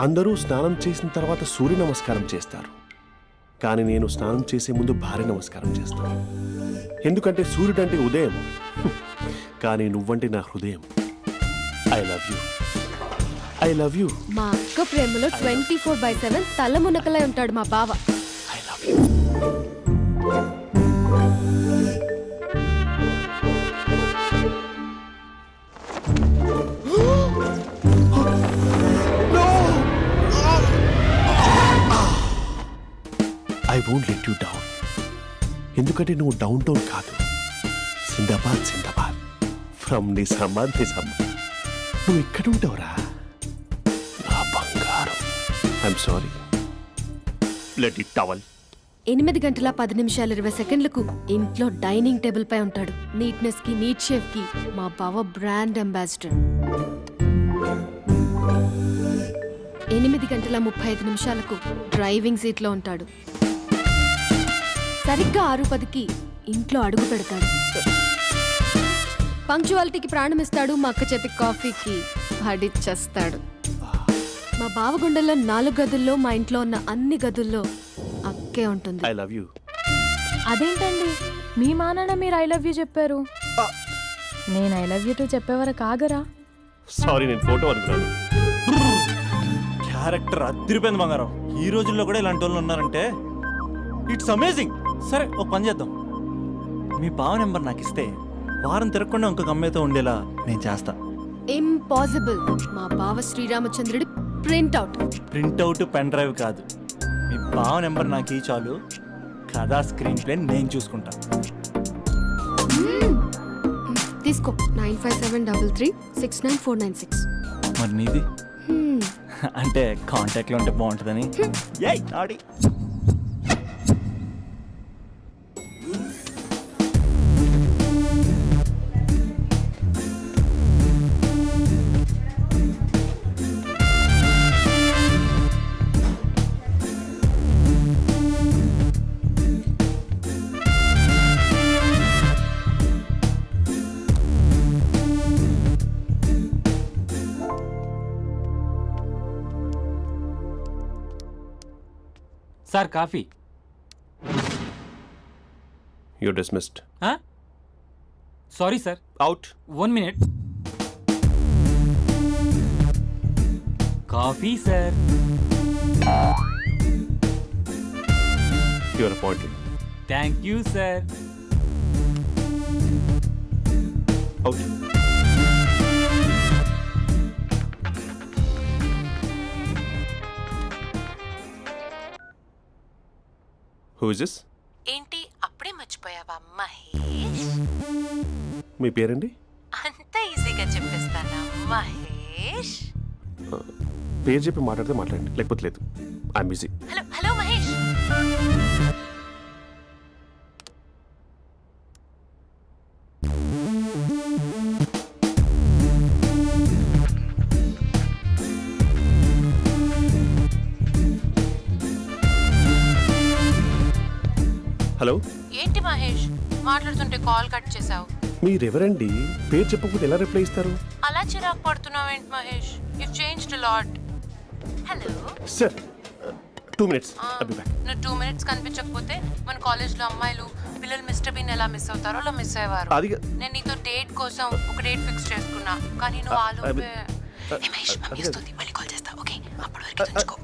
అందరూ స్నానం చేసిన తర్వాత సూర్య నమస్కారం చేస్తారు, కానీ నేను స్నానం చేసే ముందు భార్య నమస్కారం చేస్తాను. ఎందుకంటే సూర్యుడు అంటే ఉదయం, కానీ నువ్వంటే నా హృదయం. I love you, I love you. మా అక్క ప్రేమలో 24/7 తల మునకలై ఉంటాడు మా బావ. I love you. I won't let you down. ఎందుకంటే నువ్వు డౌన్ టౌన్ కాదు, జిందాబాద్ జిందాబాద్ ఫ్రమ్ నిజామాబాద్ నిజామాబాద్. నువ్వు ఎక్కడుంటావురా నా బంగారం? I'm sorry, let it towel. 8 గంటల 10 నిమిషాలు 20 సెకండ్లకు ఇంట్లో డైనింగ్ టేబుల్ పై ఉంటాడు. నీట్నెస్ కి, నీట్ షేఫ్ కి మా బావ బ్రాండ్ అంబాసిడర్. 8 గంటల 35 నిమిషాలకు డ్రైవింగ్ సీట్ లో ఉంటాడు. సరిగ్గా 6:10కి ఇంట్లో అడుగు పెడతాడు. పంక్చువాలిటీకి ప్రాణం ఇస్తాడు. మా అక్క చేతి కాఫీకి పడిచ్చేస్తాడు. మా బావ గుండెల్లో 4 గదుల్లో, మా ఇంట్లో ఉన్న అన్ని గదుల్లో అక్కే ఉంటుంది. I love you. అదేంటండి మీ మానాన్న మీరు ఐ లవ్ యూ చెప్పారు, నేను ఐ లవ్ యూ టు చెప్పేవరకు ఆగరా? సారీ, నేను ఫోటో అనుకున్నాను. క్యారెక్టర్ అదిరిపోయింది బంగారం. ఈ రోజుల్లో కూడా ఇలాంటి వాళ్ళు ఉన్నారంటే ఇట్స్ అమేజింగ్. సరే ఓ పని చేద్దాం, మీ బావ నెంబర్ నాకు ఇస్తే వారం తిరగకుండా ఇంకొక అమ్మాయితో ఉండేలా నేను చేస్తా. ఇంపాసిబుల్. మా బావ శ్రీరామచంద్రుడి ప్రింట్అవుట్. ప్రింట్అవుట్ పెన్ డ్రైవ్ కాదు, మీ బావ నెంబర్ నాకు ఈ చాలు. కథా స్క్రీన్ ప్లే నేను చూసుకుంటా. తీసుకో. 9573369496. మరి నీది? అంటే కాంటాక్ట్లో ఉంటే బాగుంటుందని. ఏయ్ ఆడి sir coffee. You dismissed. Sorry sir. Out. 1 minute. Coffee sir. You are appointed. Thank you sir. Out. Who is this? ఏంటి అప్పుడే మర్చిపోయావా మహేష్? మీ పేరండి? అంత ఈజీగా చెప్పేస్తానా మహేష్? పేరు చెప్పి మాట్లాడితే మాట్లాడండి, లేకపోతే లేదు. I'm busy. Hello hello Mahesh. Hello. ఏంటి మహేష్ మాట్లాడుతుంటే కాల్ కట్ చేసావు? మీరెవరండి? పేరు చెప్పకపోతే ఎలా రిప్లై ఇస్తారు? అలా చిరాకు పడుతున్నావేంటి Mahesh? You changed a lot. Hello sir, 2 minutes. I'll be back. నువ్వు 2 minutes కనిపించకపోతే మన కాలేజ్లో అమ్మాయిలు పిల్లలు మిస్టర్ బీన్ ఎలా మిస్ అవుతారో అలా మిస్ అయ్యేవారు. నేను నీతో డేట్ కోసం ఒక డేట్ ఫిక్స్ చేసుకున్నా, కానీ నువ్వు ఆలోపే. మహేష్ మమ్మీ వస్తుంది, మళ్ళీ కాల్ చేస్తా. ఓకే, అప్పటి వరకు ఉంచుకో.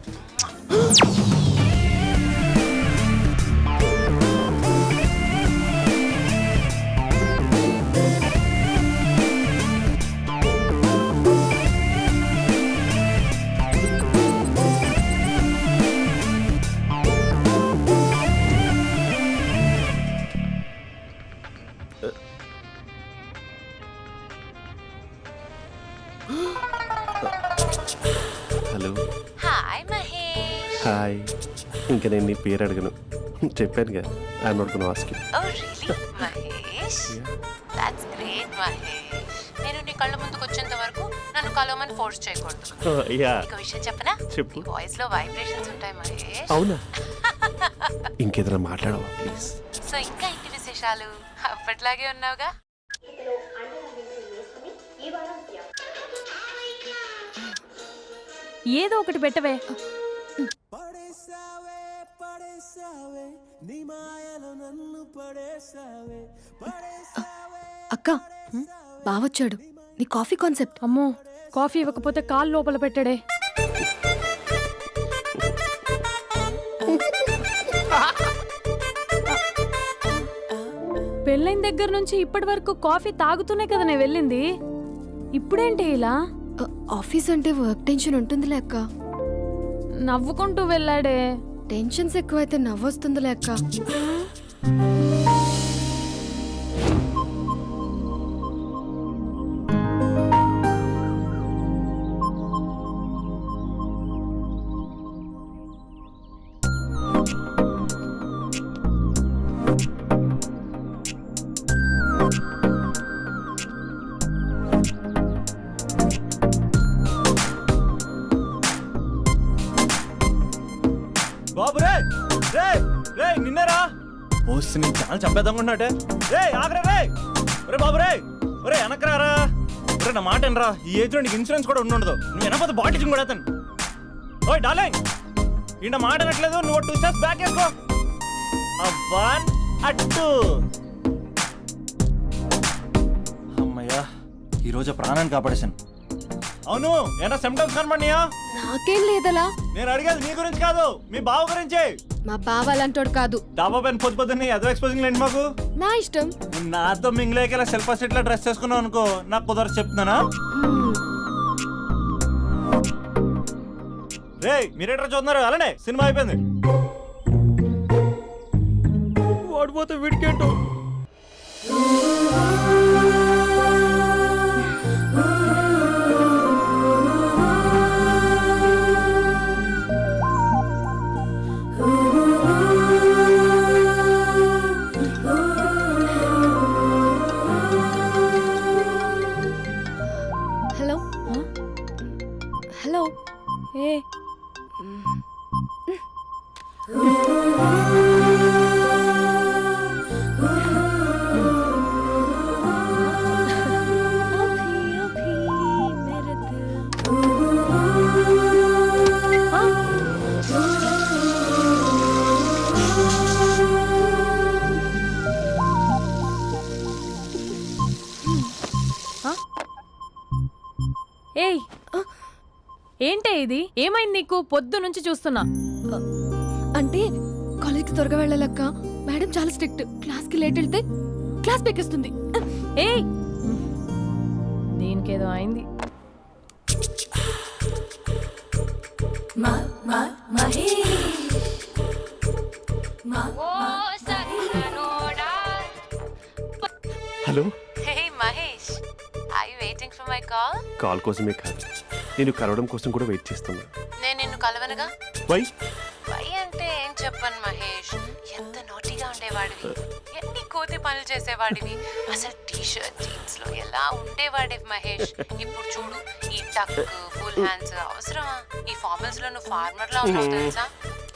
హలో. హాయ్ మహేష్. హాయ్. ఇంకా నేను నీ పేరు అడగను, చెప్పానుగా. I'm not gonna ask you. Oh really Mahesh? That's great Mahesh. నేను నీ కళ్ళ ముందుకు వచ్చేంత వరకు నన్ను కలవమని ఫోర్స్ చేయకూడదు. యా. నీకు విషయం చెప్పనా? చెప్పు. నీ వాయిస్ లో వైబ్రేషన్స్ ఉంటాయి మహేష్. అవునా? ఇంకేదైనా మాట్లాడవా ప్లీజ్? సో ఇంకా ఇంటి విశేషాలు అప్పట్లాగే ఉన్నావుగా? ఏదో ఒకటి పెట్టవే. అక్క బావొచ్చాడు. నీ కాఫీ కాన్సెప్ట్. అమ్మో, కాఫీ ఇవ్వకపోతే కాలు లోపల పెట్టడే. పెళ్ళైన దగ్గర నుంచి ఇప్పటి వరకు కాఫీ తాగుతూనే కదా నేను వెళ్ళింది. ఇప్పుడేంటి ఇలా? ఆఫీస్ అంటే వర్క్ టెన్షన్ ఉంటుందిలే అక్క. నవ్వుకుంటూ వెళ్ళాడే. టెన్షన్స్ ఎక్కువైతే నవ్వొస్తుందిలే అక్క. బాబు రే రే రే నిన్నరా వస్తే నేను చాలా చంపేద్దామనుకున్నాటే. రే ఆగరా రే. ఒరే బాబు రే, ఒరే వెనకరారా. ఒరే నా మాట వినరా, ఈ ఏజ్ లో నీకు ఇన్సూరెన్స్ కూడా ఉండదు. నువ్వు వెనకపోతే బాటిల్ కూడా అతను. ఓయ్ డార్లింగ్, ఈయన మాట అనట్లేదు. నువ్వు 2 స్టెప్స్ బ్యాక్ వేసుకో. 1 అటు. అమ్మయ్యా, ఈరోజు ప్రాణాన్ని కాపాడేశాను. అవును, ఏనా సిమ్టమ్స్ కనబడినాయా? నాకేం లేదలా. నేను అడిగేది నీ గురించి కాదు, మీ బావ గురించి. మా బావ అలాంటోడు కాదు. డాబా పైన పొద్దు పొద్దున్నే అదో ఎక్స్పోజింగ్ లేండి మాకు. నా ఇష్టం. నువ్వు నాతో మింగిలేక ఇలా సెల్ఫ్ అసెట్ లా డ్రెస్ చేసుకున్నావు అనుకో, నాకు కుదరదు చెప్తున్నానా. రే మీరేట్రా చూస్తున్నారు? అలానే సినిమా అయిపోయింది. వాడిపోతే వీడికేంటో. Hello hello. ఏ ఏయ్, ఏంటే ఇది? ఏమైంది నీకు? పొద్దు నుంచి చూస్తున్నా. అంటే కాలేజ్కి త్వరగా వెళ్ళాలక్క. మేడం చాలా స్ట్రిక్ట్. క్లాస్కి లేట్ వెళ్తే క్లాస్ పెక్కిస్తుంది. ఏయ్, దీనికేదో అయింది. Hello. Hey Mahesh, are you waiting for my call? Call కోసమే కాదు, నేను కలవడం కోసం కూడా వెయిట్ చేస్తున్నా. నేను నిన్ను కలవనుగా. వై? వై అంటే ఏం చెప్పను మహేష్, ఎంత నోటిగా ఉండేవాడివి, ఎన్ని కోతి పనులు చేసేవాడివి, అసలు టీ షర్ట్ జీన్స్ లో ఎలా ఉండేవాడివి మహేష్. ఇప్పుడు చూడు, ఈ టక్ ఫుల్ హ్యాండ్స్ అవసరమా? ఈ ఫార్మల్స్ లో నువ్వు ఫార్మర్ లా ఉన్నావు తెలుసా?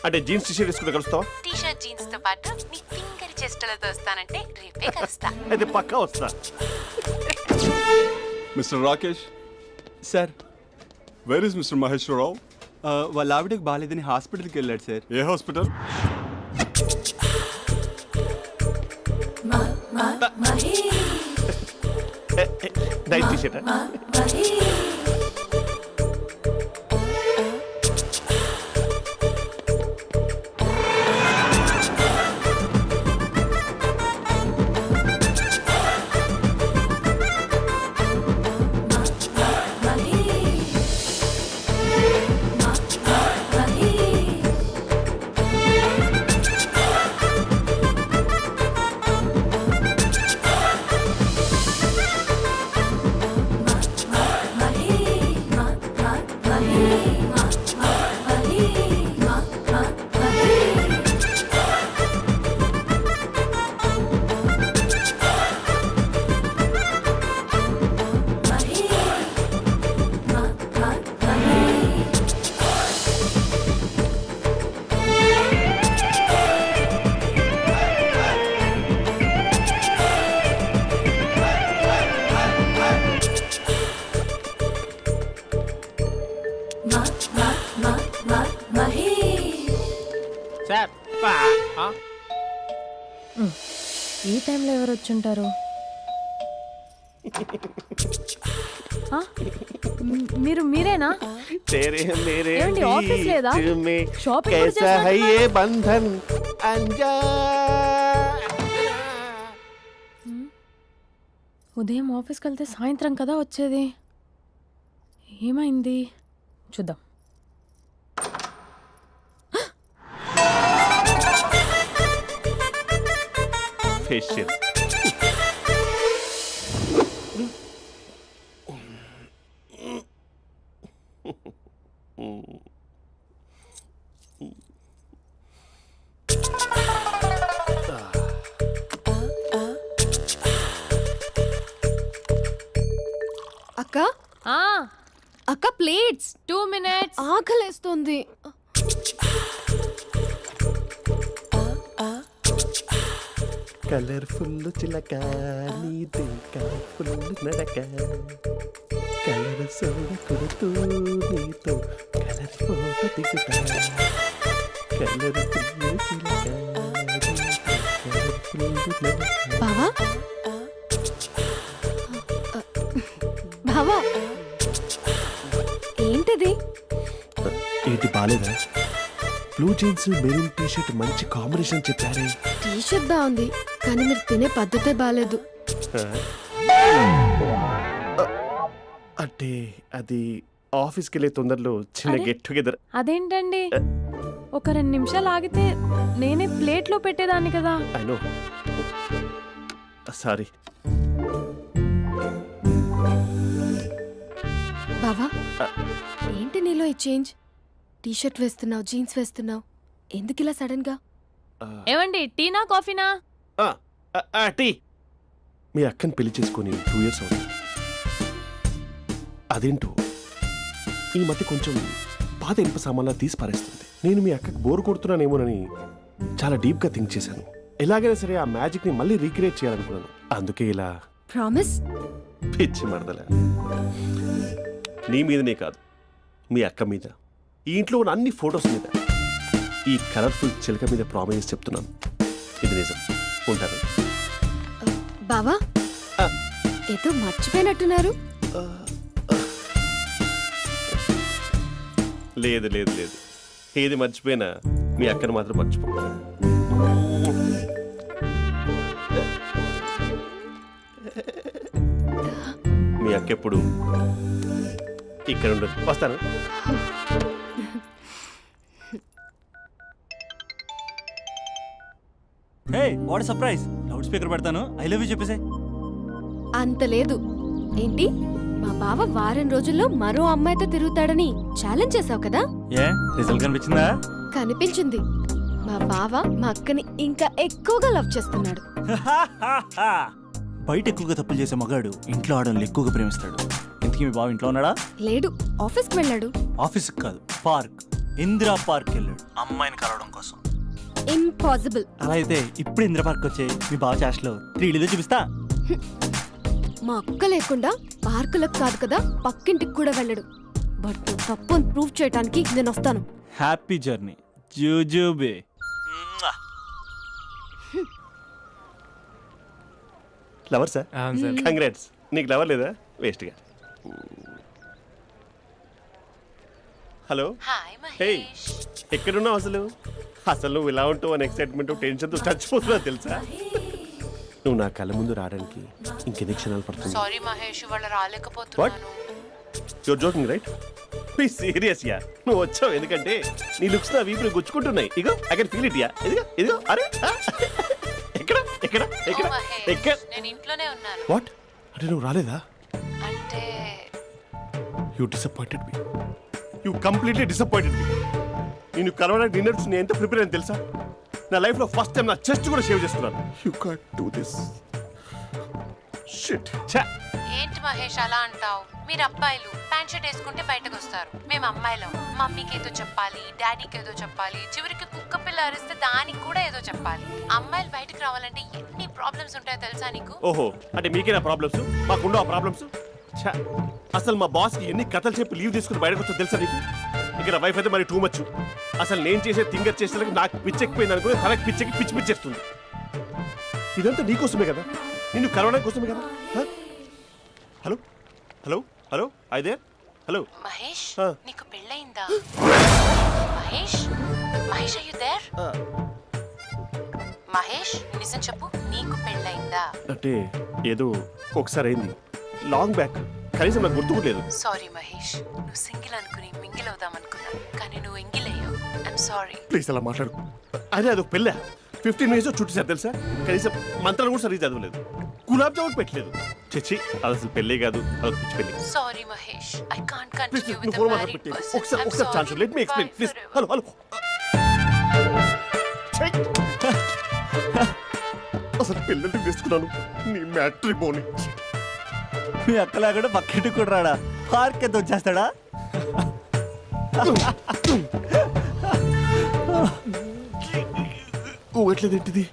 అంటే జీన్స్ టీషర్ట్ వేసుకుని కలుస్తావా? టీ షర్ట్ జీన్స్ తో పాటు నీ ఫింగర్ చెస్టలతో వస్తానంటే రేపే కలుస్తా. అయితే పక్కా వస్తా. Mister Rakesh, sir, where is mister Maheshwararao? వాళ్ళ ఆవిడకి బాగాలేదని హాస్పిటల్కి వెళ్ళాడు సార్. ఏ హాస్పిటల్? Night t-shirt. ఈ టైంలో ఎవరు వచ్చుంటారు? ఆ? మీరేనా? तेरे मेरे ఏమండి, ఆఫీస్ లేదా? बीच में షాపింగ్ కూడా कैसा है చేస్తున్నారు? ये बंधन अंजा ఉదయం ఆఫీస్కి వెళ్తే సాయంత్రం కదా వచ్చేది. ఏమైంది చూద్దాం. फेशियल అక్క ఆ, అక్క ప్లేట్స్ 2 minutes. ఆకలేస్తుంది. కలర్ఫుల్ చిలక నీది కలర్ఫుల్ నడక కలర్ సోడ కొడుతూ నీతో కలర్ ఫోటో దిగుతా కలర్ఫుల్ చిలక కలర్ఫుల్ నడక. బావా బావా ఏంటిది? ఏంటి బాలేదా? Blue jeans maroon T shirt మంచి కాంబినేషన్ చెప్పారే. టీ షర్ట్ బాగుంది కానీ మీరు తినే పద్ధతే బాగాలేదు. అంటే అది ఆఫీస్కి వెళ్ళే తొందరలో చిన్న అరే? Get together. అదేంటండి, ఒక 2 నిమిషాలు ఆగితే నేనే ప్లేట్లో పెట్టేదాన్ని కదా. I know, sorry. బావా ఏంటి నీలో ఈ చేంజ్? టీ షర్ట్ వేస్తున్నావు, జీన్స్ వేస్తున్నావు, ఎందుకు ఇలా సడన్ గా? ఏమండి, టీనా కాఫీనా? టీ. మీ అక్కని పెళ్లి చేసుకొని 2 years అవుతుంది. అదేంటో ఈ మధ్య కొంచెం పాత ఇనుప సామాన్లా తీసి పారేస్తుంది. నేను మీ అక్కకి బోర్ కొడుతున్నానేమోనని చాలా డీప్గా థింక్ చేశాను. ఎలాగైనా సరే ఆ మ్యాజిక్ని మళ్ళీ రీక్రియేట్ చేయాలనుకున్నాను. అందుకే ఇలా ప్రామిస్? పిచ్చి మరదల. నీ మీదనే కాదు, మీ అక్క మీద, ఈ ఇంట్లో ఉన్న అన్ని ఫొటోస్ మీద, ఈ కలర్ఫుల్ చిలక మీద ప్రామిస్ చెప్తున్నాను. ఇది నిజం. ఉంటాను. బావా ఆ. ఏదో మర్చిపోయినట్టున్నారు. లేదు లేదు లేదు, ఏది మర్చిపోయినా మీ అక్కను మాత్రం మర్చిపో. మీ అక్క ఎప్పుడు ఇక్కడ ఉండదు. వస్తాను. Hey what surprise. Loud speaker పెడతాను, ఐ లవ్ యూ చెప్పేసే. అంత లేదు. ఏంటి, మా బావ వారం రోజుల్లో మరో అమ్మాయితో తిరుగుతాడని ఛాలెంజ్ చేసావు కదా? ఏ రిజల్ట్ కనిపించిందా? కనిపించింది. మా బావ మా అక్కని ఇంకా ఎక్కువగా లవ్ చేస్తున్నాడు. బయట ఎక్కువగా తప్పులు చేసే మగాడు ఇంట్లో ఆడవాళ్ళు ఎక్కువగా ప్రేమిస్తాడు. ఇంతకీ మీ బావ ఇంట్లో ఉన్నాడా? లేడు, ఆఫీస్కి వెళ్ళాడు. ఆఫీస్కి కాదు, పార్క్, ఇందిరా పార్క్ వెళ్ళాడు అమ్మాయిని కలవడం కోసం. ఇంపాసిబుల్. అలా అయితే ఇప్పుడు ఇందిరా పార్క్ వచ్చే మీ బావ చాష్లో 3Dలో చూపిస్తా. మా అక్క లేకుండా పార్కులకు కాదు కదా పక్కింటికి కూడా వెళ్ళడు. బట్ నువ్వు తప్పు అని ప్రూవ్ చేయడానికి నేను వస్తాను. హ్యాపీ జర్నీ జూజూబే. Lover sir, congrats. నీకు లవర్ లేదా? వేస్ట్గా. హలో. Hi hey, Mahesh. ఎక్కడున్నావు అసలు? అసలు నువ్వు ఇలా ఉంటావు అని ఎక్సైట్మెంట్ టెన్షన్తో చచ్చిపోతున్నా తెలుసా? నువ్వు నా కళ్ళ ముందు రావడానికి ఇంకెన్ని క్షణాలు పడుతుంది? సారీ మహేష్, ఇవాళ రాలేకపోతున్నాను. Your joking right? Be serious yeah. నువ్వు వచ్చావు ఎందుకంటే నీ లుక్స్ నా వీపుని గుచ్చుకుంటున్నాయి. ఇగో I can feel it yeah. ఇదిగో ఇదిగో. అరే ఎక్కడ ఎక్కడ ఎక్కడ ఓ మహేష్, ఎక్కడ? నేను ఇంట్లోనే ఉన్నాను. వాట్? అంటే నువ్వు రాలేదా? అంటే you disappointed me. You completely disappointed me. నేను కరోనా డిన్నర్స్ నేను ఎంత ప్రిపేర్ అని తెలుసా? నా లైఫ్లో ఫస్ట్ టైం నా చెస్ట్ కూడా సేవ్ చేస్తున్నాను. You can't do this. Shit. ఛా. ఏంటి మహేష్ అలా అంటావు? మీరు అబ్బాయిలు ప్యాంట్ షర్ట్ వేసుకుంటే బయటకు వస్తారు. మేము అమ్మాయిలం మమ్మీకి ఏదో చెప్పాలి, డాడీకి ఏదో చెప్పాలి, చివరికి కుక్క పిల్ల అరిస్తే దానికి కూడా ఏదో చెప్పాలి. అమ్మాయిలు బయటకు రావాలంటే ఎన్ని ప్రాబ్లమ్స్ ఉంటాయో తెలుసా నీకు? ఓహో, అంటే మీకేనా ప్రాబ్లమ్స్? మాకుండవు ఆ ప్రాబ్లమ్స్? ఛా. అసలు మా బాస్కి ఎన్ని కథలు చెప్పి లీవ్ తీసుకుని బయటకు వచ్చా తెలుసా నీకు? ఇక నా వైఫ్ అయితే మరి టూ మచ్. అసలు నేను చేసే థింగర్ చేసేందుకు నాకు పిచ్చెక్కిపోయింది అనుకుని తనకి పిచ్చెక్కి పిచ్చి పిచ్చేస్తుంది. ఇదంతా నీకోసమే కదా, నిన్ను కలవడం కోసమే కదా. హ? హలో హలో హలో అయితే హలో. మహేష్ ఆ. నీకు పెళ్ళయిందా? Mahesh Mahesh are you there? మహేష్ నిజం చెప్పు, నీకు పెళ్ళయిందా? అంటే ఏదో ఒకసారి అయింది, లాంగ్ బ్యాక్, కనీసం నాకు గుర్తు కూడా లేదు. సారీ మహేష్, నువ్వు సింగిల్ అనుకుని మింగిల్ అవుదాం అనుకున్నా, కానీ నువ్వు ఎంగిల్ అయ్యావు. I'm sorry. ప్లీజ్ అలా మాట్లాడు. అదే అదొక పెళ్ళ 15 మినిట్స్ చుట్టేసారు తెలుసా. కనీసం మంత్రాలు కూడా సరిగ్గా చదవలేదు, గులాబ్ జామున్ పెట్టలేదు. చచ్చి అది అసలు పెళ్ళే కాదు, అదొక పిచ్చి పెళ్ళి. Sorry Mahesh, I can't please continue నువ్వు విత్ ఫోన్ ద మాట్లాడి మ్యారీడ్ పెట్టి పర్సన్. ఒకసారి chance let me explain please. Hello hello. అసలు పిల్లల్ని వేసుకున్నాను నీ మ్యాట్రీ బోని. మీ అక్కలా కూడా పక్కింటి కూడా రాడా, పార్క్ ఎంత వచ్చేస్తాడా? ఊగట్లేదు ఏంటిది?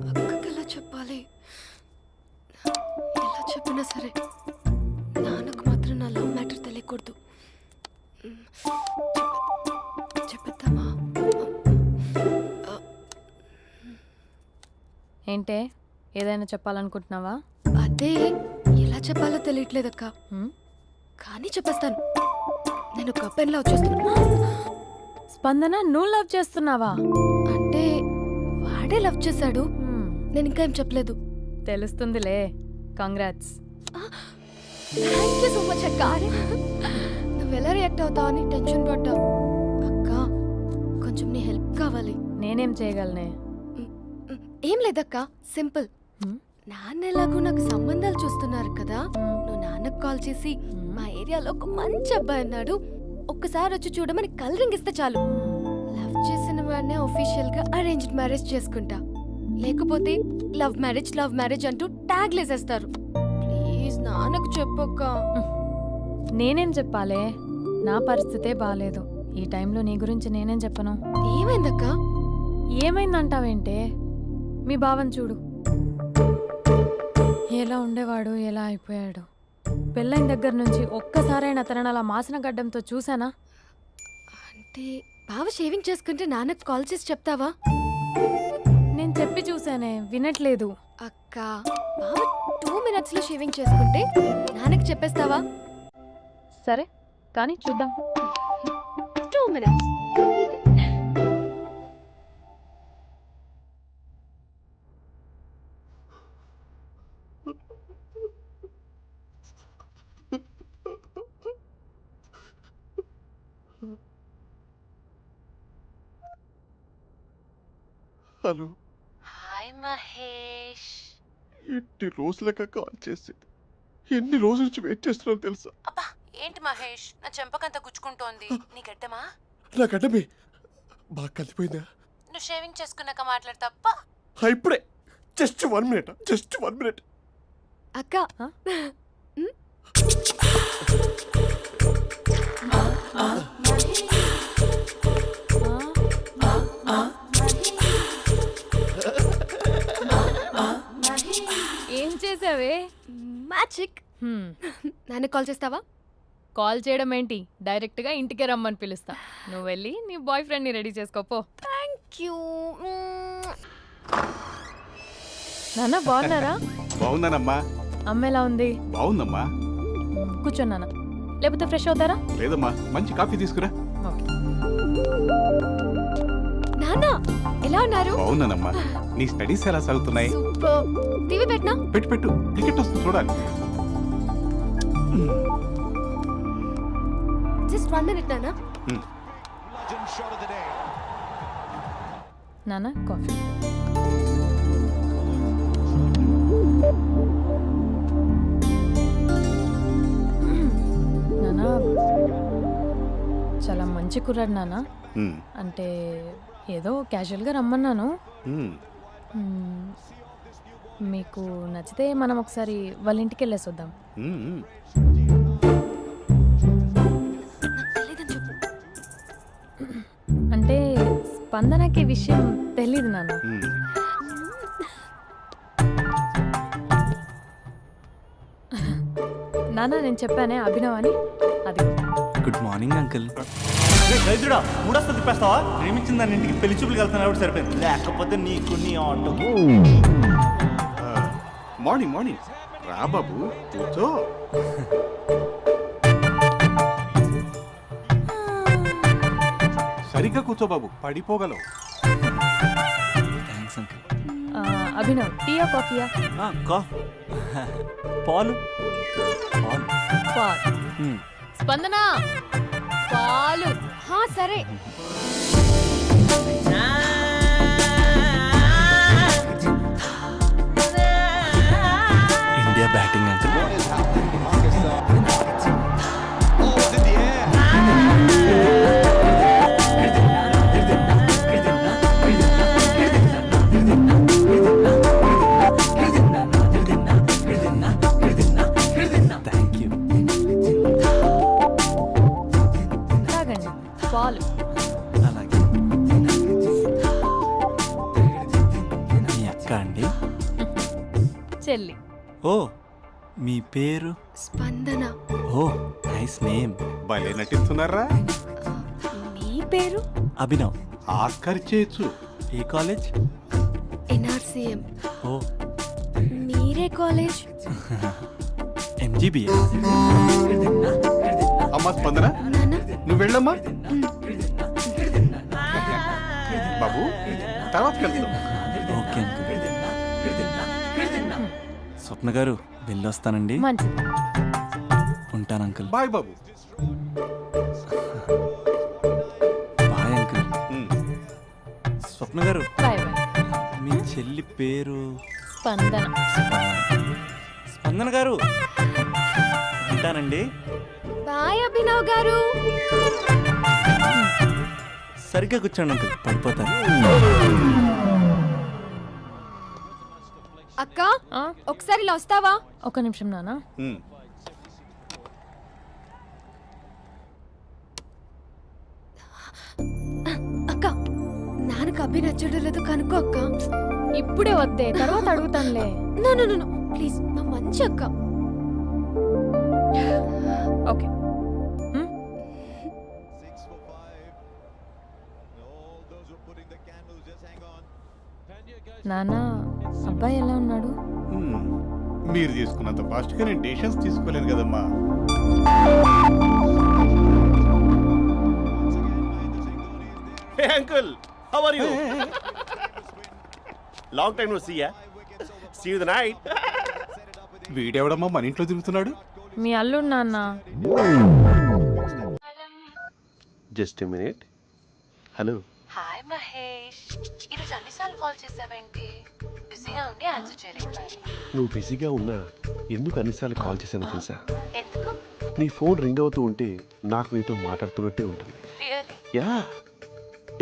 అక్కకి ఎలా చెప్పాలి? ఎలా చెప్పినా సరే నాన్నకు మాత్రం నా లవ్ మ్యాటర్ తెలియకూడదు. చెప్పేద్దామా? ఏంటే ఏదైనా చెప్పాలనుకుంటున్నావా? అదే ఎలా చెప్పాలో తెలియట్లేదక్క, హ్మ్? కానీ చెప్పేస్తాను. నేను ఒక అబ్బాయిని లవ్ చేస్తున్నా. స్పందన, నువ్వు లవ్ చేస్తున్నావా? అంటే వాడే లవ్ చేశాడు, హ్మ్, నేను ఇంకా ఏం చెప్పలేదు. తెలుస్తుందిలే. Congrats. Thank you so much అక్క. నువ్వు ఎలా రియాక్ట్ అవుతావు అని టెన్షన్ పడ్డావు. అక్క కొంచెం నీ హెల్ప్ కావాలి. నేనేం చేయగలనే? ఏం లేదక్క, సింపుల్. హ్మ్? నాన్న ఎలాగో నాకు సంబంధాలు చూస్తున్నారు కదా, నువ్వు నాన్నకు కాల్ చేసి మా ఏరియాలో ఒక మంచి అబ్బాయి అన్నాడు, ఒక్కసారి వచ్చి చూడమని కలరింగ్ ఇస్తే చాలు. లవ్ చేసిన వాడినే ఒఫీషియల్ గా అరేంజ్డ్ మ్యారేజ్ చేసుకుంటా. లేకపోతే లవ్ మ్యారేజ్ అంటూ ట్యాగ్ లేసేస్తారు. ప్లీజ్ నాన్నకు చెప్పక్క. నేనేం చెప్పాలే? నా పరిస్థితే బాలేదు. ఈ టైంలో నీ గురించి నేనేం చెప్పను? ఏమైందక్క? ఏమైందంటావేంటే? మీ బావని చూడు, ఎలా ఉండేవాడు, ఎలా అయిపోయాడు. పెళ్ళైన దగ్గర నుంచి ఒక్కసారైనా తనని అలా మాసిన గడ్డంతో చూసానా? అంటే బావ షేవింగ్ చేసుకుంటే నాన్నకు కాల్ చేసి చెప్తావా? నేను చెప్పి చూసానే, వినట్లేదు. అక్క బావ 2 minutes లో షేవింగ్ చేసుకుంటే నాన్నకి చెప్పేస్తావా? సరే కానీ చూద్దాం. 2 minutes. హలో. హాయ్ మహేష్. ఎన్ని రోజులుగా కాల్ చేసేది, ఎన్ని రోజుల నుంచి వెయిట్ చేస్తున్నావు తెలుసా? అబ్బా ఏంటి మహేష్, నా చెంపకంత గుచ్చుకుంటోంది. నీ గడ్డమా? నా గడ్డమే బాగా కలిపోయిందా? నువ్వు షేవింగ్ చేసుకున్నాక మాట్లాడు తప్ప. ఇప్పుడే జస్ట్ 1 minute, జస్ట్ 1 minute. అక్క Huh? ఏం చేసావే? మ్యాజిక్. నాన్నకు కాల్ చేస్తావా? కాల్ చేయడం ఏంటి, డైరెక్ట్గా ఇంటికే రమ్మని పిలుస్తా. నువ్వు వెళ్ళి నీ బాయ్ ఫ్రెండ్ని రెడీ చేసుకోపో. Thank you. నాన్న బాగున్నారా? బాగున్నానమ్మా. అమ్మ ఎలా ఉంది? బాగుందమ్మా. కూర్చోను నాన్న, లేకపోతే ఫ్రెష్ అవుతారా? లేదమ్మా, మంచి కాఫీ తీసుకురా. ఓకే. నాన్న ఎలా ఉన్నారు? బాగున్నానమ్మా. నీ స్టడీస్ ఎలా సాగుతున్నాయి? సూపర్. టీవీ పెట్టనా? పెట్టు పెట్టు, క్రికెట్ వస్తుంది చూడాలి. జస్ట్ 1 minute నాన్న. నాన్న కాఫీ. నాన్న చాలా మంచి కుర్రాడు నాన్న. అంటే ఏదో క్యాజువల్గా రమ్మన్నాను. మీకు నచ్చితే మనం ఒకసారి వాళ్ళ ఇంటికి వెళ్ళేసి వద్దాం. నాకు తెలీదని చెప్పు. అంటే స్పందనకి ఈ విషయం తెలీదు నాన్న. నాన్న నేను చెప్పానే అభినవ్ అని అది గుడ్ మార్నింగ్ అంకుల్. రైతుడా మూడొస్తా తిప్పేస్తావా? ప్రేమించిన దాని ఇంటికి పెళ్లి చూపులు వెళ్తాను సరిపోయింది, లేకపోతే నీకు నీ ఆటో. మార్నింగ్ మార్నింగ్ రా బాబు కూర్చో. సరిగ్గా కూర్చో బాబు, పడిపోగలవు. Thanks uncle. అభినవ్ టీయా కాఫీయా? పాలు పాలు. పాల్. స్పందన పాలు. హా సరే. India batting uncle. Thank you. తాగండి పాలు. అలాగే. మీ అక్క అండి? చెల్లి. ఓ మీ పేరు? స్పందన. ఓ నైస్ నేమ్. భలే నటిస్తున్నారా? మీ పేరు? అభినవ్. ఆస్కర్ చేయొచ్చు. ఏ కాలేజ్? ఎన్ఆర్సీఎం. ఓ మీరే కాలేజ్? ఎంజీబీఏ. అమ్మా స్పందన నాన్న నువ్వు వెళ్ళమ్మా. బాబు తర్వాత కలుద్దాం. Okay uncle. స్వప్న గారు వెళ్ళొస్తానండి. మంచిది. ఉంటాను అంకుల్. బాయ్ బాబు. Bye uncle. ఉమ్. స్వప్న గారు బాయ్ బాయ్. మీ చెల్లి పేరు? స్పందన. స్పందన గారు ఉంటానండి. బాయ్ అభినవ్ గారు. సరిగ్గా కూర్చోండి అంకుల్, పడిపోతాను. అక్క ఆ, ఒకసారి ఇలా వస్తావా? ఒక నిమిషం నాన్న. ఉమ్. అక్క నాన్నకు అభి నచ్చడం లేదు కనుక్కో అక్క. ఇప్పుడే వద్దే, తర్వాత అడుగుతానులే. నో నో నో ప్లీజ్, మా మంచి అక్క. ఓకే. నాన్న అబ్బాయి ఎలా ఉన్నాడు? ఉమ్. మీరు తీసుకున్నంత ఫాస్ట్గా నేను డెసిషన్స్ తీసుకోలేను కదమ్మా. Hey uncle, how are you? Long time no see ya. See you the night. వీడెవడమ్మా మన ఇంట్లో తిరుగుతున్నాడు? మీ అల్లుడు నాన్న. Just a minute. Hello. Hi Mahesh, ఈరోజు అన్నిసార్లు కాల్ చేసావేంటి? బిజీగా ఉండి ఆన్సర్ చేయలేకపోయాను. నువ్వు బిజీగా ఉన్నా ఎందుకు అన్నిసార్లు కాల్ చేశానో తెలుసా? ఎందుకు? నీ ఫోన్ రింగ్ అవుతూ ఉంటే నాకు నీతో మాట్లాడుతున్నట్టే ఉంటుంది. రియల్లీ? యా,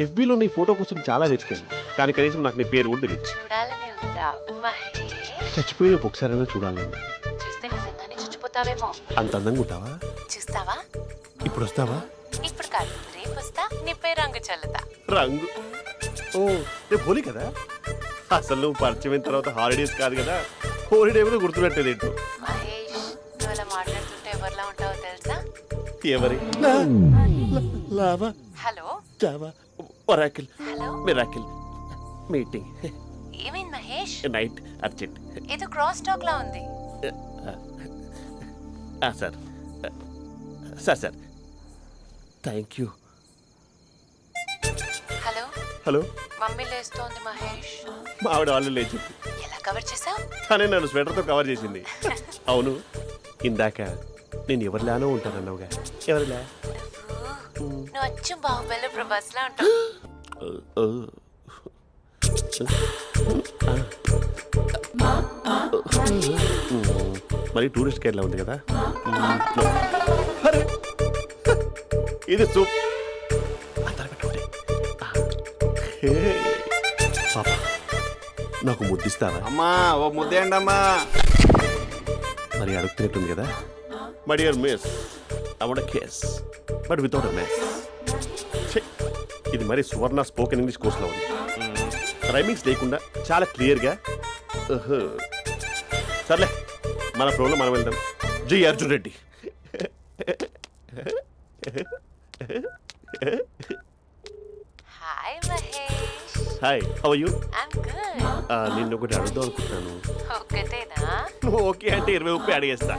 ఎఫ్బీలో నీ ఫోటో కోసం చాలా వెతికాను, కానీ కనీసం నాకు నీ పేరు కూడా తెలియదు. చూడాలని ఉందా మహేష్? చచ్చిపోయిన ఒకసారైనా చూడాలని. చూస్తే నిజంగానే చచ్చిపోతావేమో. అంత అందంగా ఉంటావా? చూస్తావా? ఇప్పుడు వస్తావా? ఇప్పుడు కాదు, రేపు వస్తా, నీపై రంగు చల్లుతా. రంగు? ఓ రేపు హోలీ కదా. అసలు నువ్వు పరిచయం తర్వాత హాలిడేస్ కాదు కదా, హోలిడే కూడా గుర్తున్నట్టేది ఏంటో. మహేష్, నువ్వు అలా మాట్లాడుతుంటే ఎవరిలా ఉంటావో తెలుసా? ఎవరి? Lava, hello Java, Oracle, hello, miracle, meeting, ఏమైంది మహేష్? Night, urgent. ఏదో క్రాస్ టాక్ లా ఉంది. Sir sir sir thank you. Hello, hello, mummy లేస్తోంది మహేష్. మా ఆవిడ వాళ్ళు లేచి ఎలా కవర్ చేసావు? తనే నన్ను స్వెటర్తో కవర్ చేసింది. అవును, ఇందాక నేను ఎవరిలానో ఉంటానన్నావుగా, ఎవరిలా? నువ్వు అచ్చం బాహుబలి ప్రభాస్ లా ఉంటావు. మరి టూరిస్ట్ కేర్లా ఉంది కదా. అరే, ఇది సూప్. పాప, నాకు ముద్దిస్తావా? అమ్మా ఓ ముద్దేయండి అమ్మా. మరి అడుగుతున్నట్టుంది కదా. My dear miss, I want kiss but without a mess. ఇది మరి సువర్ణ స్పోకెన్ ఇంగ్లీష్ కోర్సులో ఉంది. రైమింగ్స్ లేకుండా చాలా క్లియర్గా. సర్లే, మన ఫ్లోలో మనం వెళ్దాం. జై Arjun Reddy. Hi Mahesh. Hi, how are you? I'm good. నిన్ను ఒకటి అడుగుదాం అనుకుంటున్నాను. ఒకటేనా? నువ్వు ఓకే అంటే 20 అడిగేస్తా.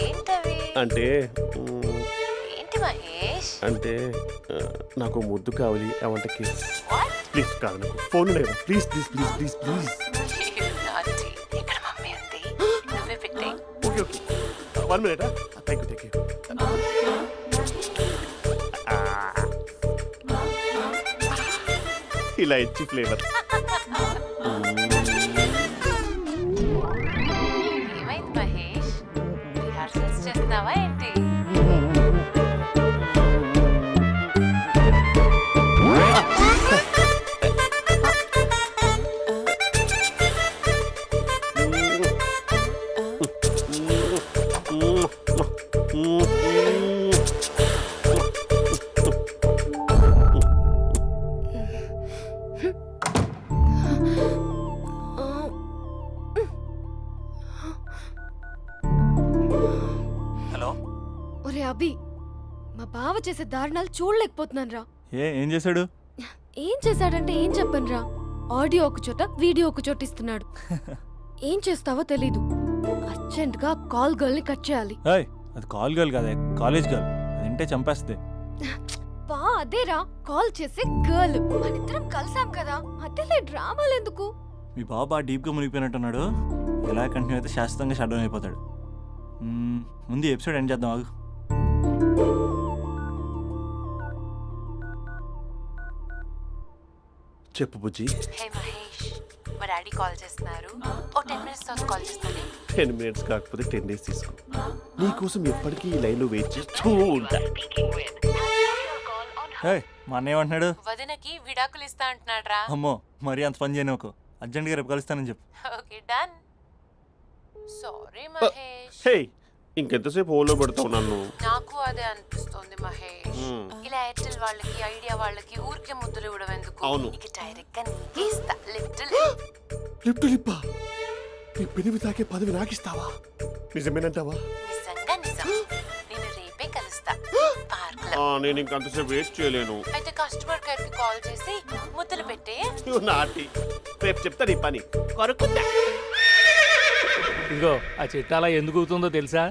ఏంటవి? అంటే ఏంటి మహేష్? అంటే నాకు ముద్దు కావాలి. అవంటకి వాట్? ప్లీజ్ కాదు, నాకు ఫోన్ లేదు. Please please please please please. నాటి ఇక్కడ మమ్మీ ఉంది, నువ్వే పెట్టే. Okay okay, 1 minute. Thank you thank you. ఇలా ఇచ్చి ఫ్లేవర్. ఏమైంది మహేష్? రిహార్సల్స్ చేస్తున్నావా ఏంటి? హలో. ఒరే అభి, మా బావ చేసే దారుణాలు చూడలేకపోతున్నాను రా. ఏం చేశాడు? ఏం చేశాడంటే ఏం చెప్పను రా. ఆడియో ఒక చోట, వీడియో ఒక చోట ఇస్తున్నాడు. ఏం చేస్తావో తెలీదు. అర్జెంట్ గా కాల్ గర్ల్ ని కట్ చేయాలి. ఏయ్, అది కాల్ గర్ల్ కాదే, కాలేజ్ గర్ల్. అది వింటే చంపేస్తుంది. బా అదేరా, కాల్ చేసే గర్ల్. మనిద్దరం కలిసాం కదా, మధ్యలో డ్రామాలు ఎందుకు? మీ బాబు బాగా డీప్గా మునిగిపోయినట్టున్నాడు. ఎలా కంటిన్యూ అయితే శాశ్వతంగా షట్ డౌన్ అయిపోతాడు. ముందు ఎపిసోడ్ ఎండ్ చేద్దాం ఆగు. చెప్పు బుజ్జి. హే మహేష్, మా డాడీ కాల్ చేస్తున్నారు. ఓ 10 minutes తర్వాత కాల్ చేస్తాను. 10 minutes కాకపోతే 10 days తీసుకో. నీకోసం ఎప్పటికీ ఈ లైన్లో వెయిట్ చేస్తూ ఉంటా. ఏయ్, మా అన్న ఏమంటున్నాడు? వదినకి విడాకులు ఇస్తా అంటున్నాడు రా. అమ్మో, మరీ అంత పని చేయను. ఒక అర్జెంట్గా రేపు కలుస్తానని చెప్పు. Okay done. సారీ మహేష్. హే, ఇంకెంతసేపు హోల్లో పెడతావు నన్ను? నాకు అదే అనిపిస్తోంది మహేష్. ఇలా ఎయిర్టెల్ వాళ్ళకి, ఐడియా వాళ్ళకి ఊరికే ముద్దులు ఇవ్వడం ఎందుకు? అవును. ఇక డైరెక్ట్ గా నీకే ఇస్తా. లిప్ టు లిప్పా? నీ పెనివి తాకే పదవి నాకిస్తావా? నిజమేనంటావా? నిజంగా నిజం. నేను రేపే కలుస్తా పార్క్ లో. నేను ఇంకంతసేపు వెయిట్ చేయలేను. అయితే కస్టమర్ కేర్ కి కాల్ చేసి ముద్దులు పెట్టే. నువ్వు నాటి. రేపు చెప్తా నీ పని. కొరకుందా? ఇదిగో ఆ చెట్టు అలా ఎందుకు అవుతుందో తెలుసా?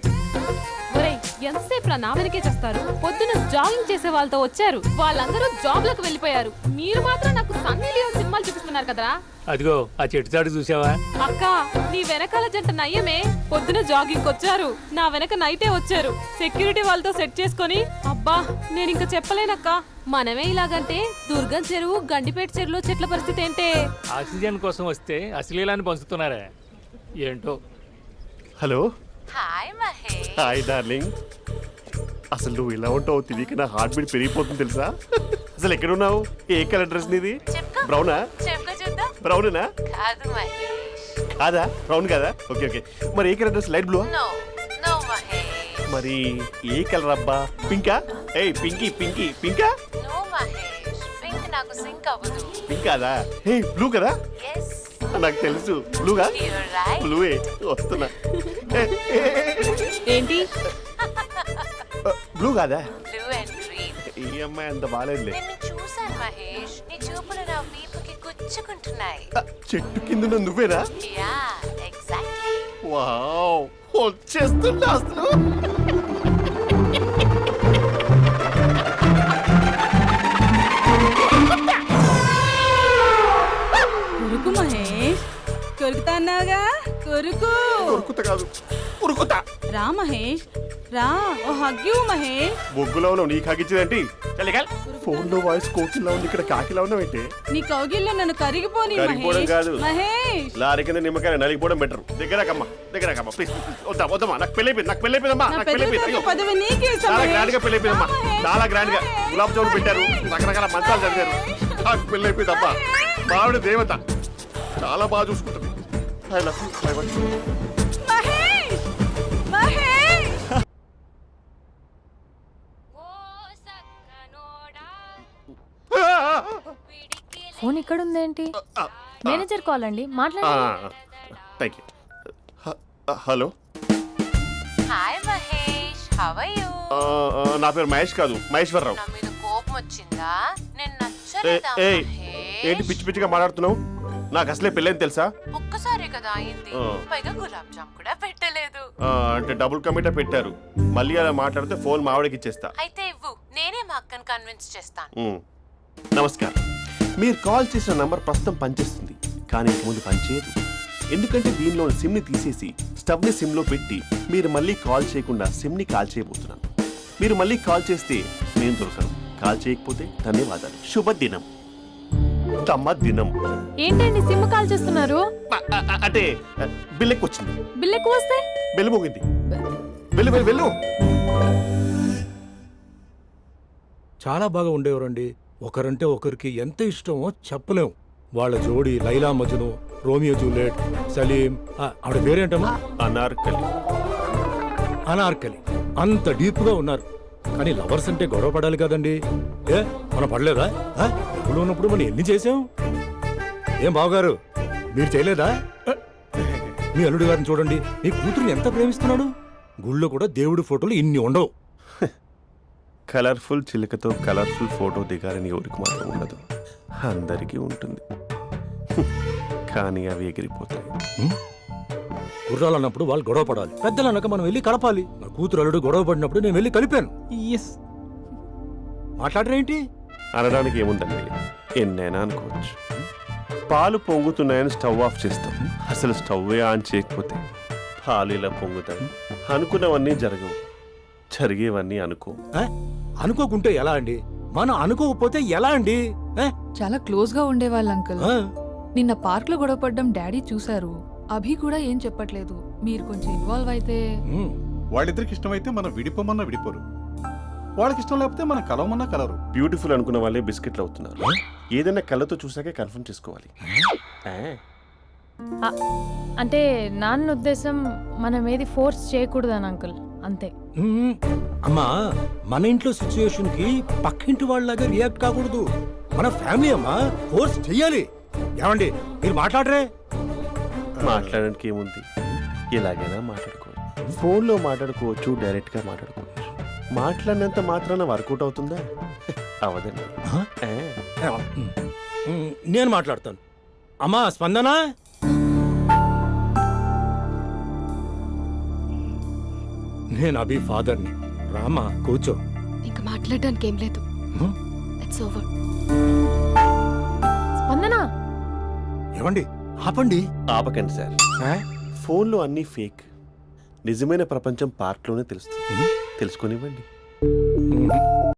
ఒరేయ్, ఎంతసేపు నా వెనకే చేస్తారు? పొద్దున జాగింగ్ చేసే వాళ్ళతో వచ్చారు, వాళ్ళందరూ జాబ్లకు వెళ్ళిపోయారు. మీరు మాత్రం నాకు సన్నీ లియోన్ సినిమాలు చూపిస్తున్నారు కదరా. అదిగో ఆ చెట్టు చాటు చూసావా? అక్క, నీ వెనకాల జంట నయ్యమే. పొద్దున జాగింగ్ వచ్చారు, నా వెనక నైటే వచ్చారు. సెక్యూరిటీ వాళ్ళతో సెట్ చేసుకొని, అబ్బా నేను ఇంకా చెప్పలేనక్క. మనమే ఇలాగంటే దుర్గం చెరువు, గండిపేట చెరువులో చెట్ల పరిస్థితి ఏంటే? ఆక్సిజన్ కోసం వస్తే అశ్లీలాన్ని పంచుతున్నారా ఏంటో. Hello. Hi Mahesh. Hi darling. అసలు నువ్వు ఇలా ఉంటావు తెలియక నా హార్ట్ బీట్ పెరిగిపోతుంది తెలుసా? అసలు ఎక్కడున్నావు? ఏ కలర్ డ్రెస్ నీది? చెప్పుకో. బ్రౌనా? చెప్పుకో చూద్దాం. బ్రౌనేనా? కాదు మహేష్. కాదా? బ్రౌన్ కదా? Okay okay. మరి ఏ colour dress? Light blue? No no Mahesh. మరి ఏ కలర్ అబ్బా? పింకా? ఏయ్ పింకీ పింకీ పింకా? నో మహేష్, పింక్ నాకు సింక్ అవ్వదు. పింక్ కాదా? ఏ బ్లూ కదా? ఎస్, నాకు తెలుసు. బ్లూగా? You're right. బ్లూవే వస్తున్నా. ఏంటి? బ్లూ కాదా? Blue and green. ఈ అమ్మాయి అంత బాగాలేదులే. నిన్ను చూశాను మహేష్, నీ చూపులు నా వీపుకి గుచ్చుకుంటున్నాయి. చెట్టు కింద నువ్వేనా? Yeah exactly. వావ్, వచ్చేస్తున్నా అసలు. కొరుకు మహేష్, కొరుకుతా అన్నావుగా, కొరుకు. ఉరుకుతా కాదు, ఉరుకుతా. రా మహేష్, రా, ఓ హగ్గు మహేష్. బొగ్గులో ఉన్నావు, నీకు హగించదేంటి? ఫోన్ లో వాయిస్ కోకిలా ఉంది, ఇక్కడ కాకిలా ఉన్నావేంటి? నీ కౌగిల్లో నన్ను కరిగిపోని కరిగిపోవడం మహేష్. కాదు. మహేష్, లారీ కింద నిమ్మకాయ నలిగిపోవడం బెటర్. దగ్గరకమ్మా, దగ్గరకమ్మా ప్లీజ్. వద్దా వద్దమ్మా, నాకు పెళ్ళైపోయింది, నాకు పెళ్ళైపోయిందమ్మా, నా నాకు పెళ్ళైపోయింది. పెద్ద పదవి నీకే ఇస్తా చాలా మహేష్. గ్రాండ్ గా పెళ్ళైపోయిందమ్మా, రా మహేష్, చాలా గ్రాండ్ గా. మహేష్. గులాబ్ జామున్ పెట్టారు, రకరకాల మంచాలు చదివారు. నాకు పెళ్ళైపోయిందమ్మా. మావిడ దేవత, చాలా బాగా చూసుకుంటుంది. I love you, I want you. Mahesh, Mahesh. Phone ఇక్కడ ఉందేంటి? మేనేజర్ కాల్ అండి, మాట్లాడండి. Thank you. Hello. Hi how are you? నా పేరు మహేష్ కాదు, మహేశ్వరరావు. నా మీద కోపం వచ్చిందా? నేను ఏ- నచ్చలేదా ఏయ్, ఏంటి మహేష్? పిచ్చి పిచ్చిగా మాట్లాడుతున్నావు? నాకు అసలే పెళ్ళని తెలుసా? ఒక్కసారే కదా అయింది, ఆ. పైగా గులాబ్ జామ్ కూడా పెట్టలేదు. అంటే డబుల్ కమిటా పెట్టారు. మళ్ళీ అలా మాట్లాడితే ఫోన్ మావిడకి ఇచ్చేస్తా. అయితే ఇవ్వు, నేనే మా అక్కని కన్విన్స్ చేస్తాను. ఉమ్. నమస్కారం. మీరు కాల్ చేసిన నంబర్ ప్రస్తుతం పనిచేస్తుంది, కానీ ఇంక ముందు పనిచేయదు. ఎందుకంటే దీనిలో సిమ్ని తీసేసి స్టవ్ని సిమ్లో పెట్టి మీరు మళ్ళీ కాల్ చేయకుండా సిమ్ని కాల్ చేయబోతున్నాను. మీరు మళ్ళీ కాల్ చేస్తే నేను దొరకను, కాల్ చేయకపోతే ధన్యవాదాలు. శుభదినం. తమ దినం. ఏంటండి సిమ్ కాల్ చేస్తున్నారు? అంటే బిల్ ఎక్కువ వచ్చింది. బిల్ ఎక్కువ వస్తే బెల్లు మోగింది. వెళ్ళు వెళ్ళు వెళ్ళు. చాలా బాగా ఉండేవారండి. ఒకరంటే ఒకరికి ఎంత ఇష్టమో చెప్పలేం. వాళ్ళ జోడి లైలా మజ్ను, రోమియో జూలియట్, సలీం, ఆవిడ పేరేంటమ్మా? అనార్కలి. అనార్కలి. అంత డీప్ గా ఉన్నారు. కానీ లవర్స్ అంటే గొడవ పడాలి కదండి. ఏ మనం పడలేదా? డబ్బులు ఉన్నప్పుడు మనం ఎన్ని చేసాం? ఏం బావగారు, మీరు చేయలేదా? మీ అల్లుడి గారిని చూడండి, మీ కూతురుని ఎంత ప్రేమిస్తున్నాడు. గుళ్ళో కూడా దేవుడి ఫోటోలు ఇన్ని ఉండవు. కలర్ఫుల్ చిలుకతో కలర్ఫుల్ ఫోటో దిగాలని ఎవరికి మాత్రం ఉండదు, అందరికీ ఉంటుంది. కానీ అవి ఎగిరిపోతాయి. గుర్రాలు అన్నప్పుడు వాళ్ళు గొడవ పడాలి, పెద్దలు అన్నాక మనం వెళ్ళి కలపాలి. నా కూతురు అల్లుడు గొడవ పడినప్పుడు నేను వెళ్ళి కలిపాను. మాట్లాడరేంటి? అనడానికి ఏముందండి, ఎన్నైనా అనుకోవచ్చు. పాలు పొంగుతున్నాయని స్టవ్ ఆఫ్ చేస్తాం, అసలు స్టవ్వే ఆన్ చేయకపోతే పాలు ఇలా పొంగుతాయి. అనుకున్నవన్నీ జరగవు, జరిగేవన్నీ అనుకో. అనుకోకుంటే ఎలా అండి? మనం అనుకోకపోతే ఎలా అండి? చాలా క్లోజ్ గా ఉండేవాళ్ళు అంకుల్. ఆ? నిన్న పార్క్ లో గొడవపడ్డం డాడీ చూశారు. అభి కూడా ఏం చెప్పట్లేదు. మీరు కొంచెం ఇన్వాల్వ్ అయితే. ఉమ్. వాళ్ళిద్దరికి ఇష్టమైతే మనం విడిపోమన్నా విడిపోరు, వాళ్ళకి ఇష్టం లేకపోతే మనం కలవమన్నా కలరు. బ్యూటిఫుల్ అనుకున్న వాళ్ళే బిస్కెట్లు అవుతున్నారు. ఏదైనా కళ్ళతో చూసాకే కన్ఫర్మ్ చేసుకోవాలి. అంటే నాన్న ఉద్దేశం మనం ఏది ఫోర్స్ చేయకూడదని అంకుల్, అంతే. ఉమ్. అమ్మా, మన ఇంట్లో సిచ్యుయేషన్ కి పక్కింటి వాళ్ళలాగా రియాక్ట్ కాకూడదు. మన ఫ్యామిలీ అమ్మా, ఫోర్స్ చెయ్యాలి. ఏమండి మీరు మాట్లాడరే? మాట్లాడడానికి ఏముంది, ఎలాగైనా మాట్లాడుకోవచ్చు. ఫోన్లో మాట్లాడుకోవచ్చు, డైరెక్ట్గా మాట్లాడుకోవచ్చు. మాట్లాడినంత మాత్రాన వర్కౌట్ అవుతుందా? అవదండి. నేను మాట్లాడతాను. అమ్మా స్పందన, నేను అభి ఫాదర్ని. రామా కూర్చో. ఇంకా మాట్లాడడానికి ఏం లేదు. It's over. స్పందన, ఏమండి ఆపండి. ఆపకండి సార్. ఫోన్లో అన్నీ ఫేక్, నిజమైన ప్రపంచం పార్ట్లోనే తెలుస్తుంది. తెలుసుకొనివ్వండి.